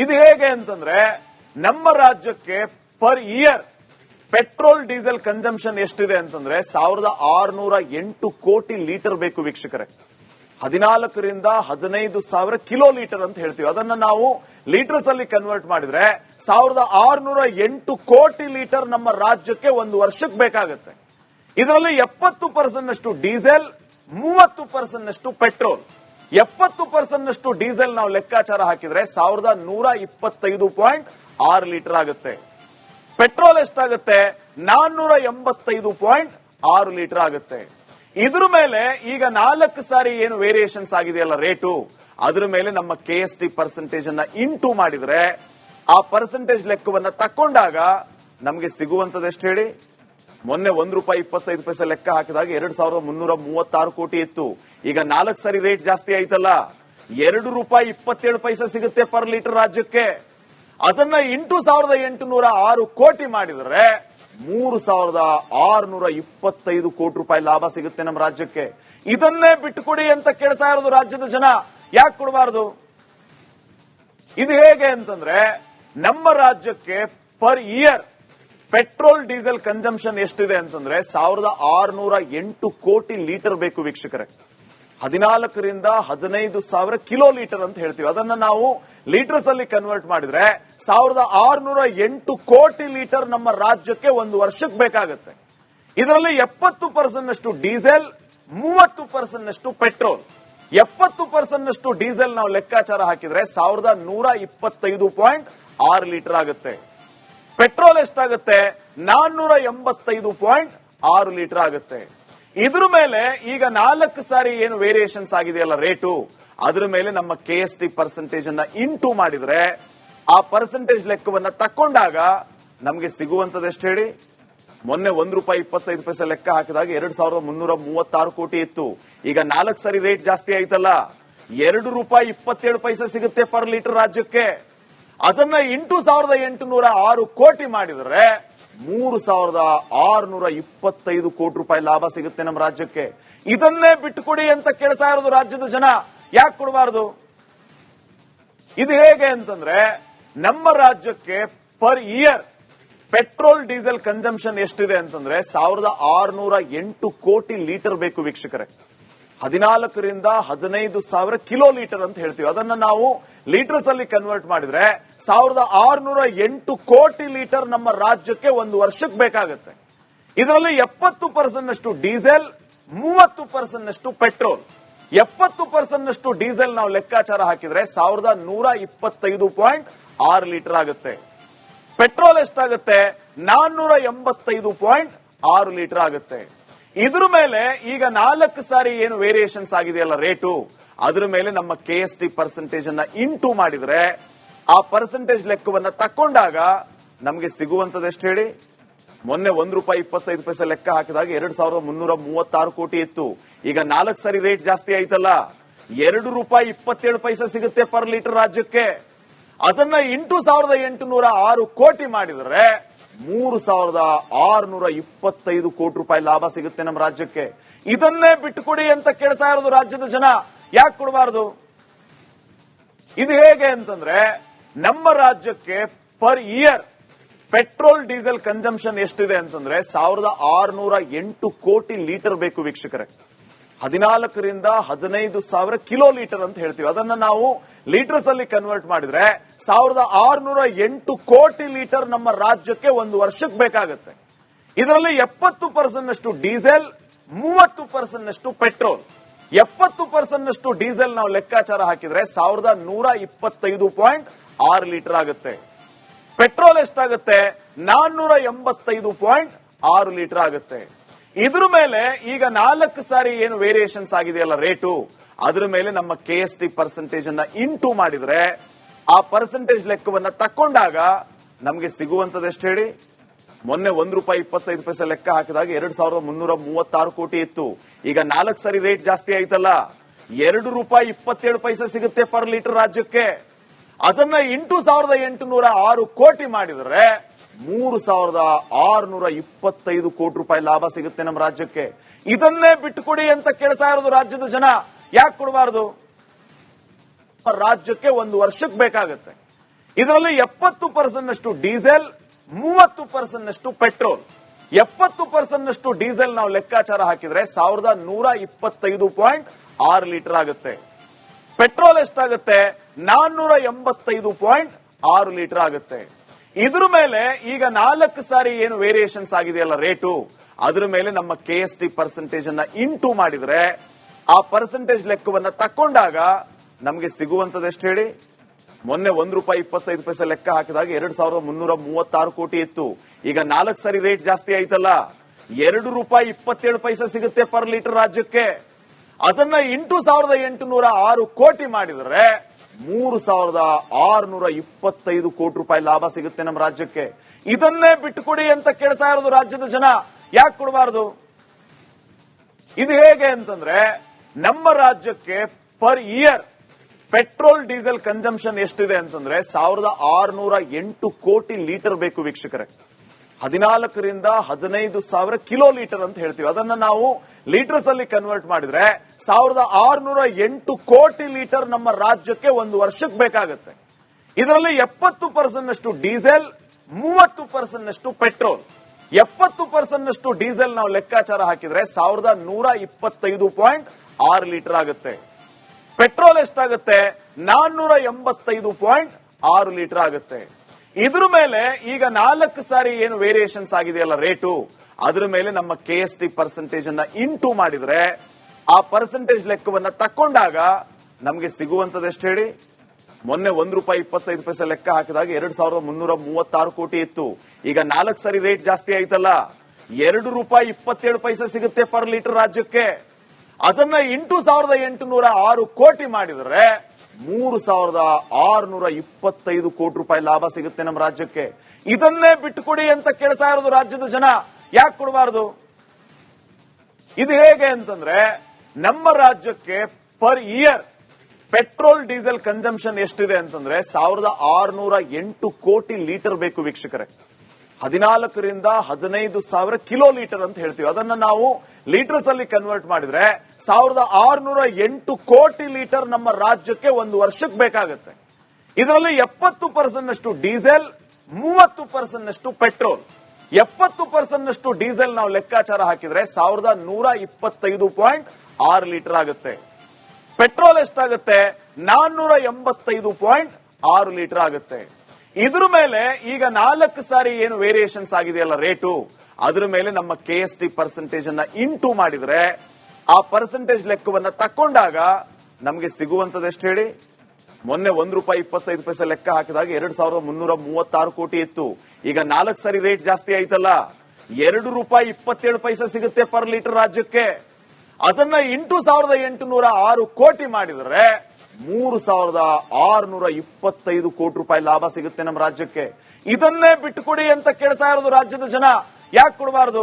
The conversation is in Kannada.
ಇದು ಹೇಗೆ ಅಂತಂದ್ರೆ ನಮ್ಮ ರಾಜ್ಯಕ್ಕೆ per year petrol diesel consumption ಎಷ್ಟಿದೆ ಅಂತಂದ್ರೆ 1608 ಕೋಟಿ ಲೀಟರ್ ಬೇಕು ವೀಕ್ಷಕರೇ. 14ರಿಂದ 15,000 ಕಿಲೋ ಲೀಟರ್ ಅಂತ ಹೇಳ್ತೀವಿ. ಅದನ್ನ ನಾವು ಲೀಟರ್ಸ್ ಅಲ್ಲಿ ಕನ್ವರ್ಟ್ ಮಾಡಿದ್ರೆ 1608 ಕೋಟಿ ಲೀಟರ್ ನಮ್ಮ ರಾಜ್ಯಕ್ಕೆ ಒಂದು ವರ್ಷಕ್ಕೆ ಬೇಕಾಗುತ್ತೆ. ಇದರಲ್ಲಿ 70% ನಷ್ಟು ಡೀಸೆಲ್, 30% ನಷ್ಟು ಪೆಟ್ರೋಲ್. 70% ನಷ್ಟು ಡೀಸೆಲ್ ನಾವು ಲೆಕ್ಕಾಚಾರ ಹಾಕಿದ್ರೆ 1125.6 ಲೀಟರ್ ಆಗುತ್ತೆ. ಪೆಟ್ರೋಲ್ ಎಷ್ಟಾಗುತ್ತೆ? 485.6 ಲೀಟರ್ ಆಗುತ್ತೆ. ಇದ್ರ ಮೇಲೆ ಈಗ 4 ಸಾರಿ ಏನು ವೇರಿಯೇಷನ್ಸ್ ಆಗಿದೆಯಲ್ಲ ರೇಟು, ಅದ್ರ ಮೇಲೆ ನಮ್ಮ KST ಪರ್ಸೆಂಟೇಜ್ ಅನ್ನ ಇಂಟು ಮಾಡಿದ್ರೆ ಆ ಪರ್ಸೆಂಟೇಜ್ ಲೆಕ್ಕವನ್ನ ತಕೊಂಡಾಗ ನಮಗೆ ಸಿಗುವಂತದ್ದು ಎಷ್ಟು ಹೇಳಿ? ಮೊನ್ನೆ ₹1.25 ಲೆಕ್ಕ ಹಾಕಿದಾಗ 2336 ಕೋಟಿ ಇತ್ತು. ಈಗ 4 ಸಾರಿ ರೇಟ್ ಜಾಸ್ತಿ ಆಯ್ತಲ್ಲ, ₹2.27 ಸಿಗುತ್ತೆ ಪರ್ ಲೀಟರ್ ರಾಜ್ಯಕ್ಕೆ. ಅದನ್ನ ಇಂಟು 1806 ಕೋಟಿ ಮಾಡಿದ್ರೆ 3625 ಕೋಟಿ ರೂಪಾಯಿ ಲಾಭ ಸಿಗುತ್ತೆ ನಮ್ಮ ರಾಜ್ಯಕ್ಕೆ. ಇದನ್ನೇ ಬಿಟ್ಟುಕೊಡಿ ಅಂತ ಕೇಳ್ತಾ ಇರೋದು ರಾಜ್ಯದ ಜನ. ಯಾಕೆ ಕೊಡಬಾರದು? ಇದು ಹೇಗೆ ಅಂತಂದ್ರೆ ನಮ್ಮ ರಾಜ್ಯಕ್ಕೆ per year petrol diesel consumption ಎಷ್ಟಿದೆ ಅಂತಂದ್ರೆ 1608 ಕೋಟಿ ಲೀಟರ್ ಬೇಕು ವೀಕ್ಷಕರೇ. 14ರಿಂದ 15,000 ಕಿಲೋ ಲೀಟರ್ ಅಂತ ಹೇಳ್ತೀವಿ. ಅದನ್ನ ನಾವು ಲೀಟರ್ಸ್ ಅಲ್ಲಿ ಕನ್ವರ್ಟ್ ಮಾಡಿದ್ರೆ 1608 ಕೋಟಿ ಲೀಟರ್ ನಮ್ಮ ರಾಜ್ಯಕ್ಕೆ ಒಂದು ವರ್ಷಕ್ಕೆ ಬೇಕಾಗುತ್ತೆ. ಇದರಲ್ಲಿ 70% ನಷ್ಟು ಡೀಸೆಲ್, 30% ನಷ್ಟು ಪೆಟ್ರೋಲ್. 70% ನಷ್ಟು ಡೀಸೆಲ್ ನಾವು ಲೆಕ್ಕಾಚಾರ ಹಾಕಿದ್ರೆ 1125.6 ಲೀಟರ್ ಆಗುತ್ತೆ. ಪೆಟ್ರೋಲ್ ಎಷ್ಟಾಗುತ್ತೆ? 485.6 ಲೀಟರ್ ಆಗುತ್ತೆ. ಇದ್ರ ಮೇಲೆ ಈಗ 4 ಸಾರಿ ಏನು ವೇರಿಯೇಷನ್ಸ್ ಆಗಿದೆಯಲ್ಲ ರೇಟು, ಅದ್ರ ಮೇಲೆ ನಮ್ಮ KST ಪರ್ಸೆಂಟೇಜ್ ಅನ್ನ ಇಂಟು ಮಾಡಿದ್ರೆ ಆ ಪರ್ಸೆಂಟೇಜ್ ಲೆಕ್ಕವನ್ನ ತಕೊಂಡಾಗ ನಮಗೆ ಸಿಗುವಂತದ್ದು ಎಷ್ಟು ಹೇಳಿ? ಮೊನ್ನೆ ₹1.25 ಲೆಕ್ಕ ಹಾಕಿದಾಗ 2336 ಕೋಟಿ ಇತ್ತು. ಈಗ 4 ಸಾರಿ ರೇಟ್ ಜಾಸ್ತಿ ಆಯ್ತಲ್ಲ, ₹2.27 ಸಿಗುತ್ತೆ ಪರ್ ಲೀಟರ್ ರಾಜ್ಯಕ್ಕೆ. ಅದನ್ನ ಇಂಟು 1806 ಕೋಟಿ ಮಾಡಿದ್ರೆ 3625 ಕೋಟಿ ರೂಪಾಯಿ ಲಾಭ ಸಿಗುತ್ತೆ ನಮ್ಮ ರಾಜ್ಯಕ್ಕೆ. ಇದನ್ನೇ ಬಿಟ್ಟುಕೊಡಿ ಅಂತ ಕೇಳ್ತಾ ಇರೋದು ರಾಜ್ಯದ ಜನ. ಯಾಕೆ ಕೊಡಬಾರದು? ಇದು ಹೇಗೆ ಅಂತಂದ್ರೆ ನಮ್ಮ ರಾಜ್ಯಕ್ಕೆ per year petrol diesel consumption ಎಷ್ಟಿದೆ ಅಂತಂದ್ರೆ 1608 ಕೋಟಿ ಲೀಟರ್ ಬೇಕು ವೀಕ್ಷಕರೇ. 14ರಿಂದ 15,000 ಕಿಲೋ ಲೀಟರ್ ಅಂತ ಹೇಳ್ತೀವಿ. ಅದನ್ನ ನಾವು ಲೀಟರ್ಸ್ ಅಲ್ಲಿ ಕನ್ವರ್ಟ್ ಮಾಡಿದ್ರೆ 1608 ಕೋಟಿ ಲೀಟರ್ ನಮ್ಮ ರಾಜ್ಯಕ್ಕೆ ಒಂದು ವರ್ಷಕ್ಕೆ ಬೇಕಾಗುತ್ತೆ. ಇದರಲ್ಲಿ 70% ನಷ್ಟು ಡೀಸೆಲ್, 30% ನಷ್ಟು ಪೆಟ್ರೋಲ್. 70% ನಷ್ಟು ಡೀಸೆಲ್ ನಾವು ಲೆಕ್ಕಾಚಾರ ಹಾಕಿದ್ರೆ 1125.6 ಲೀಟರ್ ಆಗುತ್ತೆ. ಪೆಟ್ರೋಲ್ ಎಷ್ಟಾಗುತ್ತೆ? 485.6 ಲೀಟರ್ ಆಗುತ್ತೆ. ಇದ್ರ ಮೇಲೆ ಈಗ 4 ಸಾರಿ ಏನು ವೇರಿಯೇಷನ್ಸ್ ಆಗಿದೆಯಲ್ಲ ರೇಟು, ಅದ್ರ ಮೇಲೆ ನಮ್ಮ KST ಪರ್ಸೆಂಟೇಜ್ ಅನ್ನ ಇಂಟು ಮಾಡಿದ್ರೆ ಆ ಪರ್ಸೆಂಟೇಜ್ ಲೆಕ್ಕವನ್ನ ತಕೊಂಡಾಗ ನಮಗೆ ಸಿಗುವಂತದ್ದು ಎಷ್ಟು ಹೇಳಿ? ಮೊನ್ನೆ ₹1.25 ಲೆಕ್ಕ ಹಾಕಿದಾಗ 2336 ಕೋಟಿ ಇತ್ತು. ಈಗ 4 ಸಾರಿ ರೇಟ್ ಜಾಸ್ತಿ ಆಯ್ತಲ್ಲ, ₹2.27 ಸಿಗುತ್ತೆ ಪರ್ ಲೀಟರ್ ರಾಜ್ಯಕ್ಕೆ. ಅದನ್ನ ಇಂಟು 1806 ಕೋಟಿ ಮಾಡಿದ್ರೆ 3625 ಕೋಟಿ ರೂಪಾಯಿ ಲಾಭ ಸಿಗುತ್ತೆ ನಮ್ಮ ರಾಜ್ಯಕ್ಕೆ. ಇದನ್ನೇ ಬಿಟ್ಟುಕೊಡಿ ಅಂತ ಕೇಳ್ತಾ ಇರೋದು ರಾಜ್ಯದ ಜನ. ಯಾಕೆ ಕೊಡಬಾರದು? ಇದು ಹೇಗೆ ಅಂತಂದ್ರೆ ನಮ್ಮ ರಾಜ್ಯಕ್ಕೆ per year petrol diesel consumption ಎಷ್ಟಿದೆ ಅಂತಂದ್ರೆ 1608 ಕೋಟಿ ಲೀಟರ್ ಬೇಕು ವೀಕ್ಷಕರೇ. 14ರಿಂದ 15,000 ಕಿಲೋ ಲೀಟರ್ ಅಂತ ಹೇಳ್ತೀವಿ. ಅದನ್ನ ನಾವು ಲೀಟರ್ಸ್ ಅಲ್ಲಿ ಕನ್ವರ್ಟ್ ಮಾಡಿದ್ರೆ 1608 ಕೋಟಿ ಲೀಟರ್ ನಮ್ಮ ರಾಜ್ಯಕ್ಕೆ ಒಂದು ವರ್ಷಕ್ಕೆ ಬೇಕಾಗುತ್ತೆ. ಇದರಲ್ಲಿ 70% ನಷ್ಟು ಡೀಸೆಲ್, 30% ನಷ್ಟು ಪೆಟ್ರೋಲ್. 70% ನಷ್ಟು ಡೀಸೆಲ್ ನಾವು ಲೆಕ್ಕಾಚಾರ ಹಾಕಿದ್ರೆ 1125.6 ಲೀಟರ್ ಆಗುತ್ತೆ. ಪೆಟ್ರೋಲ್ ಎಷ್ಟಾಗುತ್ತೆ? 485.6 ಲೀಟರ್ ಆಗುತ್ತೆ. ಇದ್ರ ಮೇಲೆ ಈಗ 4 ಸಾರಿ ಏನು ವೇರಿಯೇಷನ್ಸ್ ಆಗಿದೆಯಲ್ಲ ರೇಟು, ಅದ್ರ ಮೇಲೆ ನಮ್ಮ KST ಪರ್ಸೆಂಟೇಜ್ ಅನ್ನ ಇಂಟು ಮಾಡಿದ್ರೆ ಆ ಪರ್ಸೆಂಟೇಜ್ ಲೆಕ್ಕವನ್ನ ತಕೊಂಡಾಗ ನಮಗೆ ಸಿಗುವಂತದ್ದು ಎಷ್ಟು ಹೇಳಿ? ಮೊನ್ನೆ ₹1.25 ಲೆಕ್ಕ ಹಾಕಿದಾಗ 2336 ಕೋಟಿ ಇತ್ತು. ಈಗ 4 ಸಾರಿ ರೇಟ್ ಜಾಸ್ತಿ ಆಯ್ತಲ್ಲ, ₹2.27 ಸಿಗುತ್ತೆ ಪರ್ ಲೀಟರ್ ರಾಜ್ಯಕ್ಕೆ. ಅದನ್ನ ಇಂಟು 1806 ಕೋಟಿ ಮಾಡಿದ್ರೆ 3625 ಕೋಟಿ ರೂಪಾಯಿ ಲಾಭ ಸಿಗುತ್ತೆ ನಮ್ಮ ರಾಜ್ಯಕ್ಕೆ. ಇದನ್ನೇ ಬಿಟ್ಟುಕೊಡಿ ಅಂತ ಕೇಳ್ತಾ ಇರೋದು ರಾಜ್ಯದ ಜನ. ಯಾಕೆ ಕೊಡಬಾರದು? ರಾಜ್ಯಕ್ಕೆ ಒಂದು ವರ್ಷಕ್ಕೆ ಬೇಕಾಗುತ್ತೆ. ಇದರಲ್ಲಿ 70% ಡೀಸೆಲ್, 30% ಪೆಟ್ರೋಲ್. 70% ಡೀಸೆಲ್ ನಾವು ಲೆಕ್ಕಾಚಾರ ಹಾಕಿದ್ರೆ 1125.6 ಲೀಟರ್ ಆಗುತ್ತೆ. ಪೆಟ್ರೋಲ್ ಎಷ್ಟಾಗುತ್ತೆ? 485.6 ಲೀಟರ್ ಆಗುತ್ತೆ. ಇದ್ರ ಮೇಲೆ ಈಗ 4 ಸಾರಿ ಏನು ವೇರಿಯೇಷನ್ಸ್ ಆಗಿದೆಯಲ್ಲ ರೇಟು, ಅದ್ರ ಮೇಲೆ ನಮ್ಮ KST ಪರ್ಸೆಂಟೇಜ್ ಅನ್ನ ಇಂಟು ಮಾಡಿದ್ರೆ ಆ ಪರ್ಸೆಂಟೇಜ್ ಲೆಕ್ಕವನ್ನ ತಕೊಂಡಾಗ ನಮಗೆ ಸಿಗುವಂತದ್ದು ಎಷ್ಟು ಹೇಳಿ? ಮೊನ್ನೆ ₹1.25 ಲೆಕ್ಕ ಹಾಕಿದಾಗ 2336 ಕೋಟಿ ಇತ್ತು. ಈಗ 4 ಸಾರಿ ರೇಟ್ ಜಾಸ್ತಿ ಆಯ್ತಲ್ಲ, ₹2.27 ಸಿಗುತ್ತೆ ಪರ್ ಲೀಟರ್ ರಾಜ್ಯಕ್ಕೆ. ಅದನ್ನ ಇಂಟು 1806 ಕೋಟಿ ಮಾಡಿದ್ರೆ 3625 ಕೋಟಿ ರೂಪಾಯಿ ಲಾಭ ಸಿಗುತ್ತೆ ನಮ್ಮ ರಾಜ್ಯಕ್ಕೆ. ಇದನ್ನೇ ಬಿಟ್ಟುಕೊಡಿ ಅಂತ ಕೇಳ್ತಾ ಇರೋದು ರಾಜ್ಯದ ಜನ. ಯಾಕೆ ಕೊಡಬಾರದು? ಇದು ಹೇಗೆ ಅಂತಂದ್ರೆ, ನಮ್ಮ ರಾಜ್ಯಕ್ಕೆ per year petrol diesel consumption ಎಷ್ಟಿದೆ ಅಂತಂದ್ರೆ 1608 ಕೋಟಿ ಲೀಟರ್ ಬೇಕು ವೀಕ್ಷಕರೇ. 14ರಿಂದ 15,000 ಕಿಲೋ ಲೀಟರ್ ಅಂತ ಹೇಳ್ತೀವಿ. ಅದನ್ನ ನಾವು ಲೀಟರ್ಸ್ ಅಲ್ಲಿ ಕನ್ವರ್ಟ್ ಮಾಡಿದ್ರೆ 1608 ಕೋಟಿ ಲೀಟರ್ ನಮ್ಮ ರಾಜ್ಯಕ್ಕೆ ಒಂದು ವರ್ಷಕ್ಕೆ ಬೇಕಾಗುತ್ತೆ. ಇದರಲ್ಲಿ 70% ಡೀಸೆಲ್, 30% ಪೆಟ್ರೋಲ್. 70% ಡೀಸೆಲ್ ನಾವು ಲೆಕ್ಕಾಚಾರ ಹಾಕಿದ್ರೆ 1125.6 ಲೀಟರ್ ಆಗುತ್ತೆ. ಪೆಟ್ರೋಲ್ ಎಷ್ಟಾಗುತ್ತೆ? 485.6 ಲೀಟರ್ ಆಗುತ್ತೆ. ಇದ್ರ ಮೇಲೆ ಈಗ 4 ಸಾರಿ ಏನು ವೇರಿಯೇಷನ್ಸ್ ಆಗಿದೆಯಲ್ಲ ರೇಟು, ಅದ್ರ ಮೇಲೆ ನಮ್ಮ KST ಪರ್ಸೆಂಟೇಜ್ ಅನ್ನ ಇಂಟು ಮಾಡಿದ್ರೆ ಆ ಪರ್ಸೆಂಟೇಜ್ ಲೆಕ್ಕವನ್ನ ತಕೊಂಡಾಗ ನಮಗೆ ಸಿಗುವಂತದ್ದು ಎಷ್ಟು ಹೇಳಿ? ಮೊನ್ನೆ ₹1.25 ಲೆಕ್ಕ ಹಾಕಿದಾಗ 2336 ಕೋಟಿ ಇತ್ತು. ಈಗ 4 ಸಾರಿ ರೇಟ್ ಜಾಸ್ತಿ ಆಯ್ತಲ್ಲ, ₹2.27 ಸಿಗುತ್ತೆ ಪರ್ ಲೀಟರ್ ರಾಜ್ಯಕ್ಕೆ. ಅದನ್ನ ಇಂಟು 1806 ಕೋಟಿ ಮಾಡಿದ್ರೆ 3625 ಕೋಟಿ ರೂಪಾಯಿ ಲಾಭ ಸಿಗುತ್ತೆ ನಮ್ಮ ರಾಜ್ಯಕ್ಕೆ. ಇದನ್ನೇ ಬಿಟ್ಟುಕೊಡಿ ಅಂತ ಕೇಳ್ತಾ ಇರೋದು ರಾಜ್ಯದ ಜನ. ಯಾಕೆ ಕೊಡಬಾರದು? ಇದು ಹೇಗೆ ಅಂತಂದ್ರೆ, ನಮ್ಮ ರಾಜ್ಯಕ್ಕೆ per year petrol diesel consumption ಎಷ್ಟಿದೆ ಅಂತಂದ್ರೆ 1608 ಕೋಟಿ ಲೀಟರ್ ಬೇಕು ವೀಕ್ಷಕರೇ. 14ರಿಂದ 15,000 ಕಿಲೋ ಲೀಟರ್ ಅಂತ ಹೇಳ್ತೀವಿ. ಅದನ್ನ ನಾವು ಲೀಟರ್ಸ್ ಅಲ್ಲಿ ಕನ್ವರ್ಟ್ ಮಾಡಿದ್ರೆ 1608 ಕೋಟಿ ಲೀಟರ್ ನಮ್ಮ ರಾಜ್ಯಕ್ಕೆ ಒಂದು ವರ್ಷಕ್ಕೆ ಬೇಕಾಗುತ್ತೆ. ಇದರಲ್ಲಿ 70% ಡೀಸೆಲ್, 30% ಪೆಟ್ರೋಲ್. 70% ಡೀಸೆಲ್ ನಾವು ಲೆಕ್ಕಾಚಾರ ಹಾಕಿದ್ರೆ 1125.6 ಲೀಟರ್ ಆಗುತ್ತೆ. ಪೆಟ್ರೋಲ್ ಎಷ್ಟಾಗುತ್ತೆ? 485.6 ಲೀಟರ್ ಆಗುತ್ತೆ. ಇದ್ರ ಮೇಲೆ ಈಗ 4 ಸಾರಿ ಏನು ವೇರಿಯೇಷನ್ಸ್ ಆಗಿದೆಯಲ್ಲ ರೇಟು, ಅದ್ರ ಮೇಲೆ ನಮ್ಮ KST ಪರ್ಸೆಂಟೇಜ್ ಅನ್ನ ಇಂಟು ಮಾಡಿದ್ರೆ ಆ ಪರ್ಸೆಂಟೇಜ್ ಲೆಕ್ಕವನ್ನ ತಕೊಂಡಾಗ ನಮಗೆ ಸಿಗುವಂತದ್ದು ಎಷ್ಟು ಹೇಳಿ? ಮೊನ್ನೆ ₹1.25 ಲೆಕ್ಕ ಹಾಕಿದಾಗ 2336 ಕೋಟಿ ಇತ್ತು. ಈಗ 4 ಸಾರಿ ರೇಟ್ ಜಾಸ್ತಿ ಆಯ್ತಲ್ಲ, ₹2.27 ಸಿಗುತ್ತೆ ಪರ್ ಲೀಟರ್ ರಾಜ್ಯಕ್ಕೆ. ಅದನ್ನ ಇಂಟು 1806 ಕೋಟಿ ಮಾಡಿದ್ರೆ 3625 ಕೋಟಿ ರೂಪಾಯಿ ಲಾಭ ಸಿಗುತ್ತೆ ನಮ್ಮ ರಾಜ್ಯಕ್ಕೆ. ಇದನ್ನೇ ಬಿಟ್ಟುಕೊಡಿ ಅಂತ ಕೇಳ್ತಾ ಇರೋದು ರಾಜ್ಯದ ಜನ. ಯಾಕೆ ಕೊಡಬಾರದು?